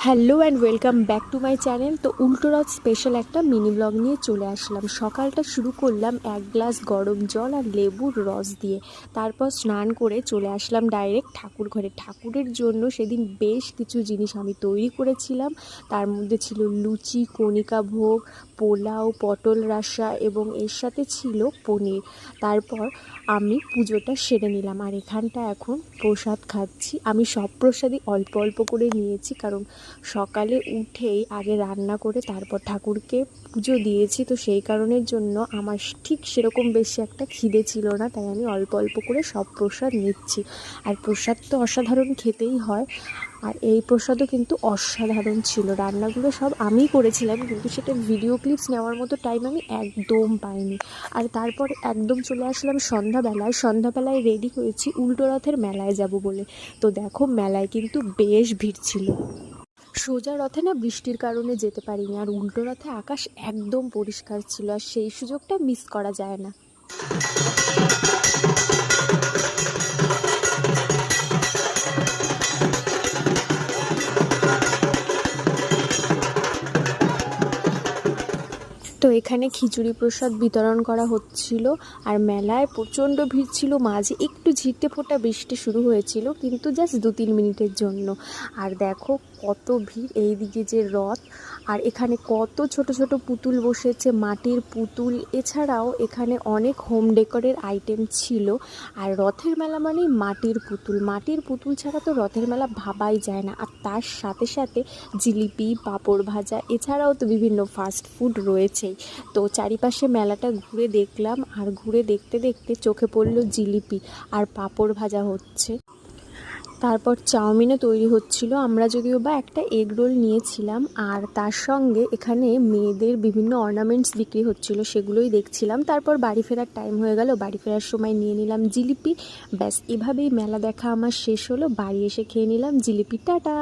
Hello and welcome back to my channel. তো উল্টো রথ স্পেশাল একটা মিনি ব্লগ নিয়ে চলে আসলাম। সকালটা শুরু করলাম এক গ্লাস গরম জল আর লেবুর রস দিয়ে। তারপর স্নান করে চলে আসলাম ডাইরেক্ট ঠাকুর ঘরে। ঠাকুরের জন্য সেদিন বেশ কিছু জিনিস আমি তৈরি করেছিলাম। তার মধ্যে ছিল লুচি, কণিকা ভোগ, পোলাও, পটল রাসা এবং এর সাথে ছিল পনির। তারপর আমি পুজোটা সেরে নিলাম আর এখানটা এখন প্রসাদ খাচ্ছি। আমি সব প্রসাদই অল্প অল্প করে নিয়েছি, কারণ সকালে উঠেই আগে রান্না করে তারপর ঠাকুরকে পুজো দিয়েছি, তো সেই কারণের জন্য আমার ঠিক সেরকম বেশি একটা খিদে ছিল না, তাই আমি অল্প অল্প করে সব প্রসাদ নিচ্ছি। আর প্রসাদ তো অসাধারণ খেতেই হয়, আর এই প্রসাদও কিন্তু অসাধারণ ছিল। রান্নাগুলো সব আমিই করেছিলাম, কিন্তু সেটা ভিডিও ক্লিপস নেওয়ার মতো টাইম আমি একদম পাইনি। আর তারপর একদম চলে আসলাম সন্ধ্যাবেলায় রেডি হয়েছি উল্টো রথের মেলায় যাব বলে। তো দেখো, মেলায় কিন্তু বেশ ভিড় ছিল। সোজা রথে না বৃষ্টির কারণে যেতে পারিনি, আর উল্টো রথে আকাশ একদম পরিষ্কার ছিল, আর সেই সুযোগটা মিস করা যায় না। তো এখানে খিচুড়ি প্রসাদ বিতরণ করা হচ্ছিল, আর মেলায় প্রচণ্ড ভিড় ছিল। মাঝে একটু ঝিরতে ফোঁটা বৃষ্টি শুরু হয়েছিল, কিন্তু জাস্ট 2-3 মিনিটের জন্য। আর দেখো কত ভিড়, এইদিকে যে রথ, আর এখানে কত ছোট ছোট পুতুল বসেছে, মাটির পুতুল। এছাড়াও এখানে অনেক হোম ডেকোরের আইটেম ছিল। আর রথের মেলা মানেই মাটির পুতুল ছাড়া তো রথের মেলা ভাবাই যায় না। আর তার সাথে সাথে জিলিপি, পাঁপড় ভাজা, এছাড়াও তো বিভিন্ন ফাস্ট ফুড রয়েছেই। তো চারিপাশে মেলাটা ঘুরে দেখলাম, আর ঘুরে দেখতে দেখতে চোখে পড়লো জিলিপি আর পাঁপড় ভাজা হচ্ছে। তারপর চাউমিনও তৈরি হচ্ছিল। আমরা যদিও বা একটা এগ রোল নিয়েছিলাম, আর তার সঙ্গে এখানে মেয়েদের বিভিন্ন অর্নামেন্টস বিক্রি হচ্ছিল, সেগুলোই দেখছিলাম। তারপর বাড়ি ফেরার টাইম হয়ে গেল, বাড়ি ফেরার সময় নিয়ে নিলাম জিলিপি। ব্যাস, এভাবেই মেলা দেখা আমার শেষ হলো। বাড়ি এসে খেয়ে নিলাম জিলিপি। টাটা।